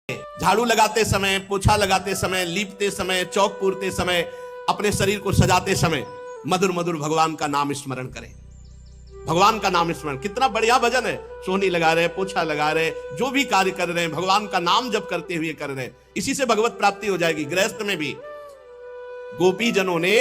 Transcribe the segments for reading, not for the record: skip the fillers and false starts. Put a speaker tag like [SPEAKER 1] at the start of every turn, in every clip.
[SPEAKER 1] झाड़ू लगाते समय, पोछा लगाते समय, लीपते समय, चौक पूरते समय, अपने शरीर को सजाते समय मधुर मधुर भगवान का नाम स्मरण करें। भगवान का नाम स्मरण, कितना बढ़िया भजन है। सोहनी लगा रहे, पोछा लगा रहे, जो भी कार्य कर रहे हैं भगवान का नाम जप करते हुए कर रहे हैं, इसी से भगवत प्राप्ति हो जाएगी। गृहस्थ में भी गोपी जनों ने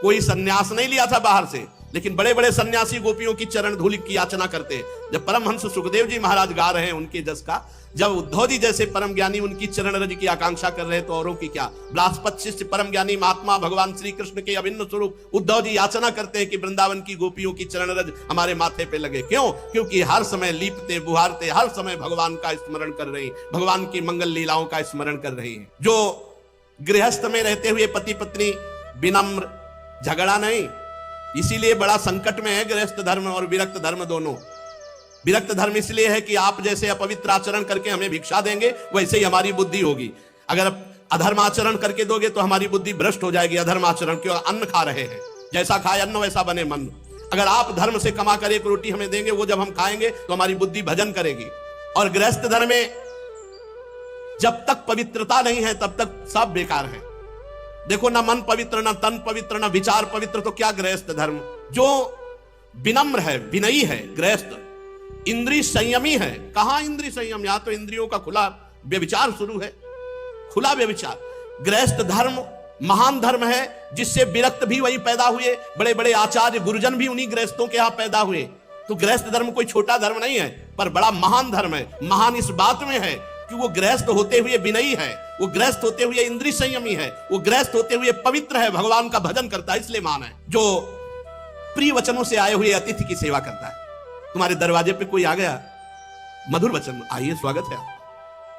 [SPEAKER 1] कोई सन्यास नहीं लिया था बाहर से, लेकिन बड़े बड़े सन्यासी गोपियों की चरण धूलि की याचना करते। जब परमहंस सुखदेव जी महाराज गा रहे हैं उनके जस का, जब उद्धव जी जैसे परम ज्ञानी उनकी चरण रज की आकांक्षा कर रहे तो औरों की क्या। बृहस्पति शिष्य परम ज्ञानी महात्मा भगवान श्री कृष्ण के अभिन्न स्वरूप उद्धव जी याचना करते हैं कि वृंदावन की गोपियों की चरण रज हमारे माथे पे लगे। क्यों? क्योंकि हर समय लीपते बुहारते हर समय भगवान का स्मरण कर रही, भगवान की मंगल लीलाओं का स्मरण कर रही है। जो गृहस्थ में रहते हुए पति पत्नी विनम्र, झगड़ा नहीं, इसीलिए बड़ा संकट में है गृहस्थ धर्म और विरक्त धर्म दोनों। विरक्त धर्म इसलिए है कि आप जैसे अपवित्र आचरण करके हमें भिक्षा देंगे वैसे ही हमारी बुद्धि होगी। अगर अधर्म आचरण करके दोगे तो हमारी बुद्धि भ्रष्ट हो जाएगी। अधर्म आचरण क्यों? अन्न खा रहे हैं, जैसा खाए अन्न वैसा बने मन। अगर आप धर्म से कमा कर एक रोटी हमें देंगे, वो जब हम खाएंगे तो हमारी बुद्धि भजन करेगी। और गृहस्थ धर्म में जब तक पवित्रता नहीं है तब तक सब बेकार है। देखो, ना मन पवित्र, ना तन पवित्र, ना विचार पवित्र, तो क्या गृहस्थ धर्म? जो विनम्र है, विनयी है गृहस्थ, इंद्रिय संयमी है। कहां इंद्रिय संयम? यहां तो इंद्रियों का खुला व्यभिचार शुरू है, खुला व्यभिचार। गृहस्थ धर्म महान धर्म है, जिससे विरक्त भी वही पैदा हुए, बड़े बड़े आचार्य गुरुजन भी उन्हीं गृहस्थों के यहां पैदा हुए। तो गृहस्थ धर्म कोई छोटा धर्म नहीं है, पर बड़ा महान धर्म है। महान इस बात में है कि वो गृहस्थ होते हुए विनयी है, वो गृहस्थ होते हुए इंद्रिय संयमी है, वो गृहस्थ होते हुए पवित्र है, भगवान का भजन करता है, इसलिए मान है। जो प्रिय वचनों से आए हुए अतिथि की सेवा करता है। तुम्हारे दरवाजे पे कोई आ गया, मधुर वचन, आइए स्वागत है,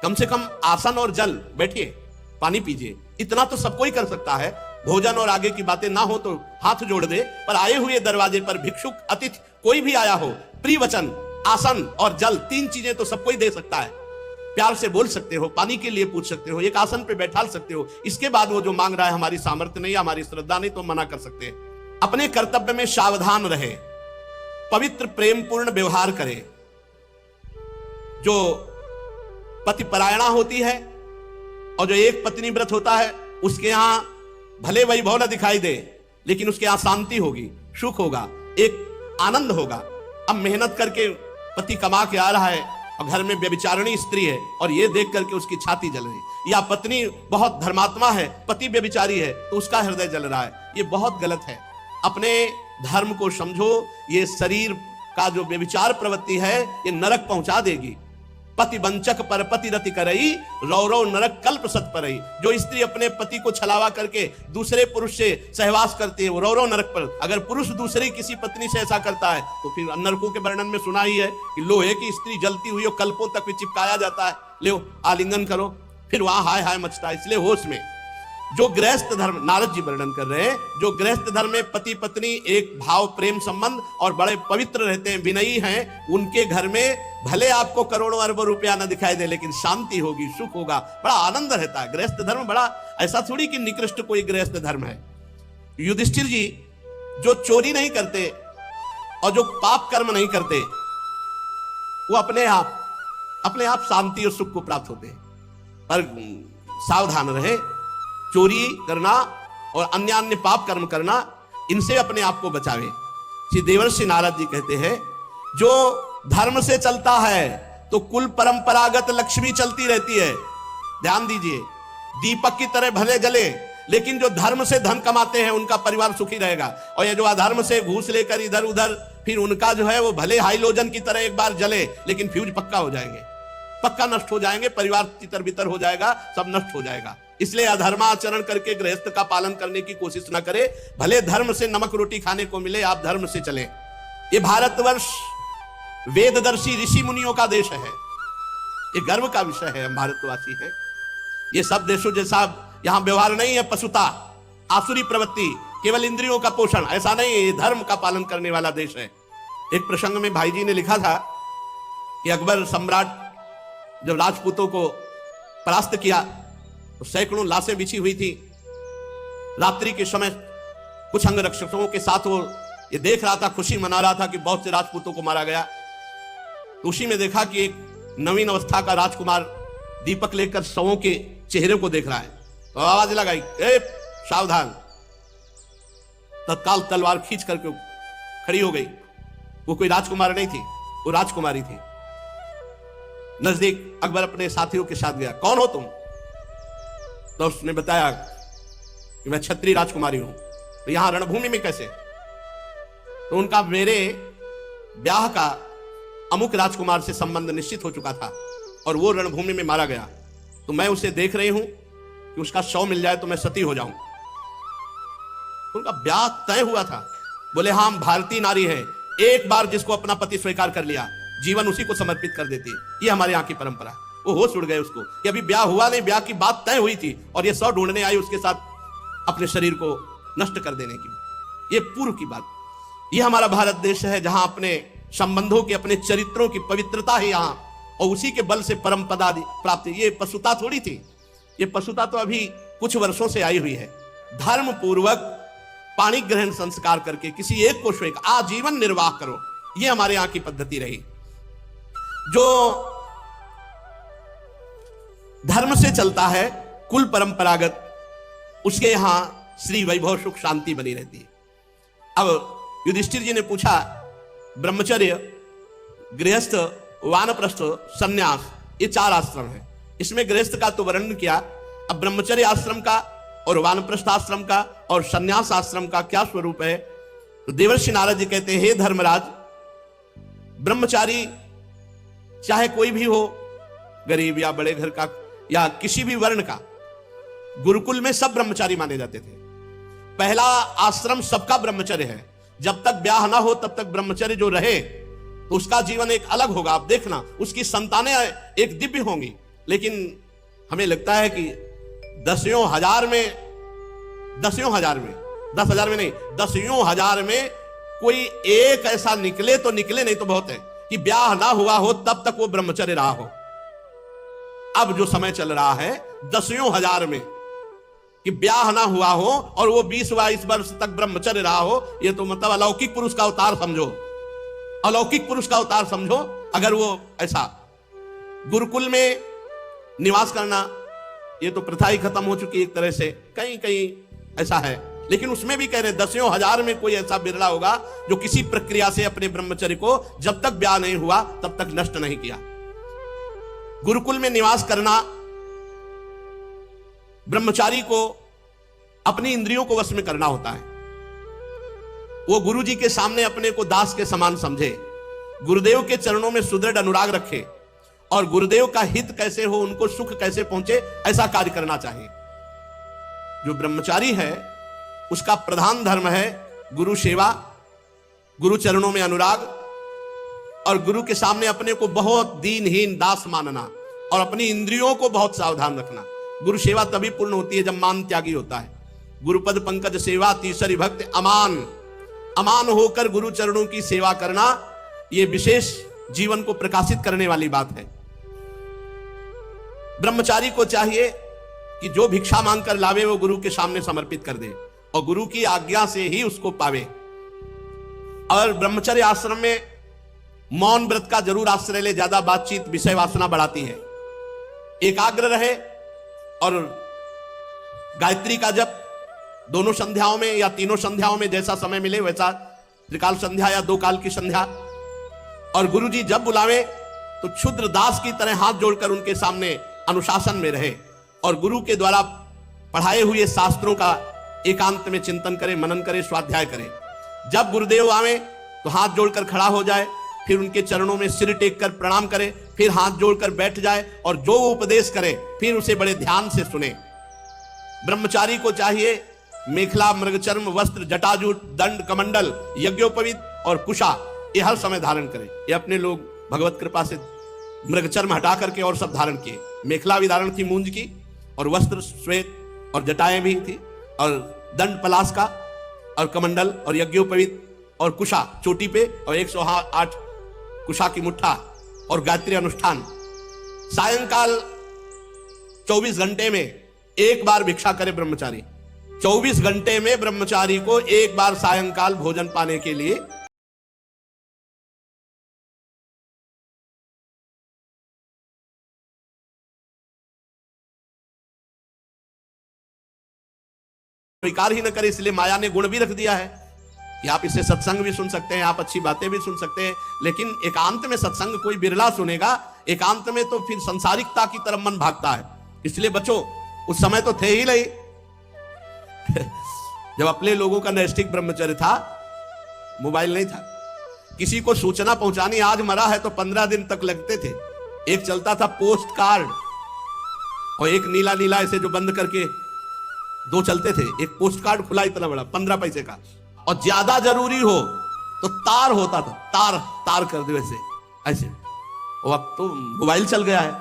[SPEAKER 1] कम से कम आसन और जल, बैठिए, पानी पीजिए, इतना तो सबको ही कर सकता है। भोजन और आगे की बातें ना हो तो हाथ जोड़ दे, पर आए हुए दरवाजे पर भिक्षुक, अतिथि कोई भी आया हो, प्रिय वचन, आसन और जल, तीन चीजें तो सबको ही दे सकता है। प्यार से बोल सकते हो, पानी के लिए पूछ सकते हो, एक आसन पे बैठा सकते हो। इसके बाद वो जो मांग रहा है हमारी सामर्थ्य नहीं, हमारी श्रद्धा नहीं, तो मना कर सकते हैं। अपने कर्तव्य में सावधान रहे, पवित्र प्रेमपूर्ण व्यवहार करे। जो पति परायणा होती है और जो एक पत्नी व्रत होता है, उसके यहां भले वैभव न दिखाई दे, लेकिन उसके यहां शांति होगी, सुख होगा, एक आनंद होगा। अब मेहनत करके पति कमा के आ रहा है और घर में व्यभिचारिणी स्त्री है और ये देख करके उसकी छाती जल रही, या पत्नी बहुत धर्मात्मा है, पति व्यभिचारी है तो उसका हृदय जल रहा है, ये बहुत गलत है। अपने धर्म को समझो। ये शरीर का जो व्यभिचार प्रवृत्ति है ये नरक पहुंचा देगी। पति वंचक पर पति रति करई, रौ रौ नरक कल्प सत परई। जो स्त्री अपने पति को छलावा करके दूसरे पुरुष से सहवास करती है वो रौ रौ नरक पर। अगर पुरुष दूसरी किसी पत्नी से ऐसा करता है तो फिर नरकों के वर्णन में सुना ही है कि लोहे की स्त्री जलती हुई और कल्पों तक भी चिपकाया जाता है, ले आलिंगन करो, फिर वहां हाय हाय मचता है। इसलिए होश में। जो गृहस्थ धर्म, नारद जी वर्णन कर रहे हैं, जो गृहस्थ धर्म में पति पत्नी एक भाव प्रेम संबंध और बड़े पवित्र रहते हैं, विनयी हैं, उनके घर में भले आपको करोड़ों अरबों रुपया न दिखाई दे, लेकिन शांति होगी, सुख होगा, बड़ा आनंद रहता है। गृहस्थ धर्म बड़ा, ऐसा थोड़ी कि निकृष्ट कोई गृहस्थ धर्म है। युधिष्ठिर जी जो चोरी नहीं करते और जो पाप कर्म नहीं करते, वो अपने आप शांति और सुख को प्राप्त होते हैं। पर सावधान रहे, चोरी करना और अन्य पाप कर्म करना, इनसे अपने आप को बचावे। श्री देवर्षि नारद जी कहते हैं, जो धर्म से चलता है तो कुल परंपरागत लक्ष्मी चलती रहती है। ध्यान दीजिए, दीपक की तरह भले जले, लेकिन जो धर्म से धन कमाते हैं उनका परिवार सुखी रहेगा। और ये जो अधर्म से घूस लेकर इधर उधर, फिर उनका जो है वो भले हाइलोजन की तरह एक बार जले, लेकिन फ्यूज पक्का हो जाएंगे, पक्का नष्ट हो जाएंगे, परिवार तितर बितर हो जाएगा, सब नष्ट हो जाएगा। इसलिए अधर्माचरण करके गृहस्थ का पालन करने की कोशिश न करें। भले धर्म से नमक रोटी खाने को मिले, आप धर्म से चलें। ये भारतवर्ष वेददर्शी ऋषि मुनियों का देश है, ये गर्व का विषय है। हम भारतवासी हैं। ये सब देशों जैसा यहां व्यवहार नहीं है, पशुता, आसुरी प्रवृत्ति, केवल इंद्रियों का पोषण, ऐसा नहीं है। ये धर्म का पालन करने वाला देश है। एक प्रसंग में भाई जी ने लिखा था कि अकबर सम्राट जब राजपूतों को परास्त किया तो सैकड़ों लाशें बिछी हुई थी। रात्रि के समय कुछ अंगरक्षकों के साथ वो ये देख रहा था, खुशी मना रहा था कि बहुत से राजपूतों को मारा गया। तो उसी में देखा कि एक नवीन अवस्था का राजकुमार दीपक लेकर शवों के चेहरे को देख रहा है, तो आवाज लगाई, ए सावधान। तत्काल तलवार खींच करके खड़ी हो गई। वो कोई राजकुमार नहीं थी, वो राजकुमारी थी। नजदीक अकबर अपने साथियों के साथ गया, कौन हो तुम? तो उसने बताया कि मैं क्षत्रिय राजकुमारी हूं। तो यहां रणभूमि में कैसे? तो उनका मेरे ब्याह का अमुक राजकुमार से संबंध निश्चित हो चुका था और वो रणभूमि में मारा गया, तो मैं उसे देख रही हूं कि उसका शव मिल जाए तो मैं सती हो जाऊं। उनका ब्याह तय हुआ था। बोले हाँ, हम भारतीय नारी हैं, एक बार जिसको अपना पति स्वीकार कर लिया जीवन उसी को समर्पित कर देती है, ये हमारे यहाँ की परंपरा। वो होश उड़ गए उसको कि अभी ब्याह हुआ नहीं, ब्याह की बात तय हुई थी और ये शव ढूंढने आई उसके साथ अपने शरीर को नष्ट कर देने की। ये पूर्व की बात। ये हमारा भारत देश है जहां अपने संबंधों के, अपने चरित्रों की पवित्रता है यहाँ, और उसी के बल से परम पद आदि प्राप्त। ये पशुता थोड़ी थी, ये पशुता तो अभी कुछ वर्षों से आई हुई है। धर्म पूर्वक पाणी ग्रहण संस्कार करके किसी एक को स्वीकार, आजीवन निर्वाह करो, ये हमारे यहाँ की पद्धति रही। जो धर्म से चलता है, कुल परंपरागत, उसके यहां श्री वैभव सुख शांति बनी रहती है। अब युधिष्ठिर जी ने पूछा, ब्रह्मचर्य, गृहस्थ, वानप्रस्थ, सन्यास, ये 4 आश्रम है। इसमें गृहस्थ का तो वर्णन किया, अब ब्रह्मचर्य आश्रम का और वानप्रस्थ आश्रम का और सन्यास आश्रम का क्या स्वरूप है? तो देवर्षि नारद जी कहते हैं, हे धर्मराज, ब्रह्मचारी चाहे कोई भी हो, गरीब या बड़े घर का या किसी भी वर्ण का, गुरुकुल में सब ब्रह्मचारी माने जाते थे। पहला आश्रम सबका ब्रह्मचर्य है। जब तक ब्याह ना हो तब तक ब्रह्मचर्य जो रहे तो उसका जीवन एक अलग होगा। आप देखना, उसकी संतानें एक दिव्य होंगी। लेकिन हमें लगता है कि 10,000 में 10,000 में 10,000 में नहीं, 10,000 में कोई एक ऐसा निकले तो निकले, नहीं तो बहुत है कि ब्याह ना हुआ हो तब तक वो ब्रह्मचर्य रहा हो। अब जो समय चल रहा है 10,000 में कि ब्याह ना हुआ हो और वो 20-22 वर्ष तक ब्रह्मचर्य रहा हो, ये तो मतलब अलौकिक पुरुष का अवतार समझो, अलौकिक पुरुष का अवतार समझो। अगर वो ऐसा गुरुकुल में निवास करना, ये तो प्रथा ही खत्म हो चुकी है एक तरह से, कहीं कहीं ऐसा है। लेकिन उसमें भी कह रहे 10,000 में कोई ऐसा बिरला होगा जो किसी प्रक्रिया से अपने ब्रह्मचर्य को जब तक ब्याह नहीं हुआ तब तक नष्ट नहीं किया। गुरुकुल में निवास करना ब्रह्मचारी को अपनी इंद्रियों को वश में करना होता है। वो गुरु जी के सामने अपने को दास के समान समझे, गुरुदेव के चरणों में सुदृढ़ अनुराग रखे और गुरुदेव का हित कैसे हो, उनको सुख कैसे पहुंचे, ऐसा कार्य करना चाहिए। जो ब्रह्मचारी है उसका प्रधान धर्म है गुरु सेवा, गुरु चरणों में अनुराग और गुरु के सामने अपने को बहुत दीनहीन दास मानना और अपनी इंद्रियों को बहुत सावधान रखना। गुरु सेवा तभी पूर्ण होती है जब मान त्यागी होता है। गुरुपद पंकज सेवा तीसरी भक्त अमान, अमान होकर गुरु चरणों की सेवा करना, यह विशेष जीवन को प्रकाशित करने वाली बात है। ब्रह्मचारी को चाहिए कि जो भिक्षा मांगकर लावे वो गुरु के सामने समर्पित कर दे और गुरु की आज्ञा से ही उसको पावे। और ब्रह्मचर्य आश्रम में मौन व्रत का जरूर आश्रय ले, ज्यादा बातचीत विषय वासना बढ़ाती है। एकाग्र रहे और गायत्री का जप दोनों संध्याओं में या तीनों संध्याओं में जैसा समय मिले वैसा, त्रिकाल संध्या या 2 काल की संध्या। और गुरु जी जब बुलावे तो क्षुद्र दास की तरह हाथ जोड़कर उनके सामने अनुशासन में रहे और गुरु के द्वारा पढ़ाए हुए शास्त्रों का एकांत में चिंतन करे, मनन करे, स्वाध्याय करे। जब गुरुदेव आवे तो हाथ जोड़कर खड़ा हो जाए, फिर उनके चरणों में सिर टेक कर प्रणाम करे, फिर हाथ जोड़कर बैठ जाए और जो उपदेश करे फिर उसे बड़े ध्यान से सुने। ब्रह्मचारी को चाहिए मेखला, मृगचर्म, वस्त्र, जटाजूट, दंड, कमंडल, यज्ञोपवीत और कुशा ये हर समय धारण करे। ये अपने लोग भगवत कृपा से मृगचर्म हटा करके और सब धारण किए। मेखला भी धारण थी मूंज की और वस्त्र श्वेत और जटाएं भी थी और दंड पलाश का और कमंडल और यज्ञोपवीत और कुशा चोटी पे और 108 कुशा की मुट्ठा और गायत्री अनुष्ठान। सायंकाल 24 घंटे में एक बार भिक्षा करे ब्रह्मचारी। 24 घंटे में ब्रह्मचारी को एक बार सायंकाल भोजन पाने के लिए स्वीकार ही न करे, इसलिए माया ने गुण भी रख दिया है कि आप इससे सत्संग भी सुन सकते हैं, आप अच्छी बातें भी सुन सकते हैं, लेकिन एकांत में सत्संग कोई बिरला सुनेगा। एकांत में तो फिर संसारिकता की तरफ मन भागता है। इसलिए बच्चों, उस समय तो थे ही नहीं जब अपने लोगों का नैष्ठिक ब्रह्मचर्य था, मोबाइल नहीं था, किसी को सूचना पहुंचानी आज मरा है तो 15 दिन तक लगते थे। एक चलता था पोस्ट कार्ड और एक नीला नीला ऐसे जो बंद करके दो चलते थे। एक पोस्ट कार्ड खुला इतना बड़ा 15 पैसे का, और ज्यादा जरूरी हो तो तार होता था, तार कर दो ऐसे ऐसे। और अब तो मोबाइल चल गया है।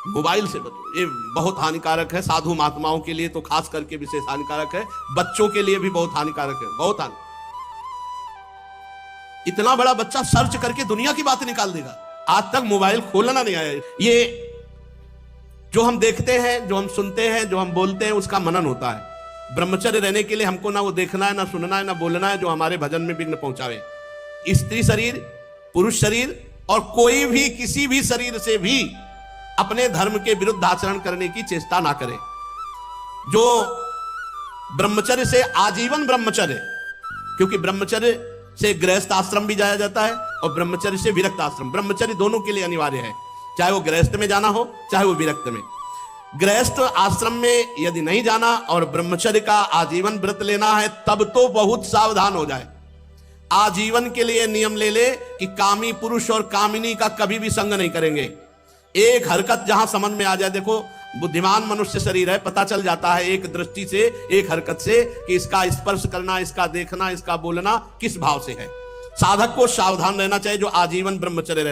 [SPEAKER 1] मोबाइल से बचो, ये बहुत हानिकारक है। साधु महात्माओं के लिए तो खास करके विशेष हानिकारक है, बच्चों के लिए भी बहुत हानिकारक है, बहुत हानिकारक। इतना बड़ा बच्चा सर्च करके दुनिया की बातें निकाल देगा। आज तक मोबाइल खोलना नहीं आया। ये जो हम देखते हैं, जो हम सुनते हैं, जो हम बोलते हैं, उसका मनन होता है। ब्रह्मचर्य रहने के लिए हमको ना वो देखना है, ना सुनना है, ना बोलना है जो हमारे भजन में विघ्न पहुंचावे। स्त्री शरीर, पुरुष शरीर और कोई भी किसी भी शरीर से भी अपने धर्म के विरुद्ध आचरण करने की चेष्टा ना करे। जो ब्रह्मचर्य से आजीवन ब्रह्मचर्य, क्योंकि ब्रह्मचर्य से गृहस्थ आश्रम भी जाया जाता है और ब्रह्मचर्य से विरक्त आश्रम, ब्रह्मचर्य दोनों के लिए अनिवार्य है, चाहे वो गृहस्थ में जाना हो चाहे वो विरक्त में। गृहस्थ आश्रम में यदि नहीं जाना और ब्रह्मचर्य का आजीवन व्रत लेना है, तब तो बहुत सावधान हो जाए। आजीवन के लिए नियम ले ले कि कामी पुरुष और कामिनी का कभी भी संग नहीं करेंगे। एक हरकत जहां समझ में आ जाए, देखो बुद्धिमान मनुष्य शरीर है, पता चल जाता है एक दृष्टि से, एक हरकत से कि इसका स्पर्श करना, इसका देखना, इसका बोलना किस भाव से है। साधक को सावधान रहना चाहिए जो आजीवन ब्रह्मचर्य रहना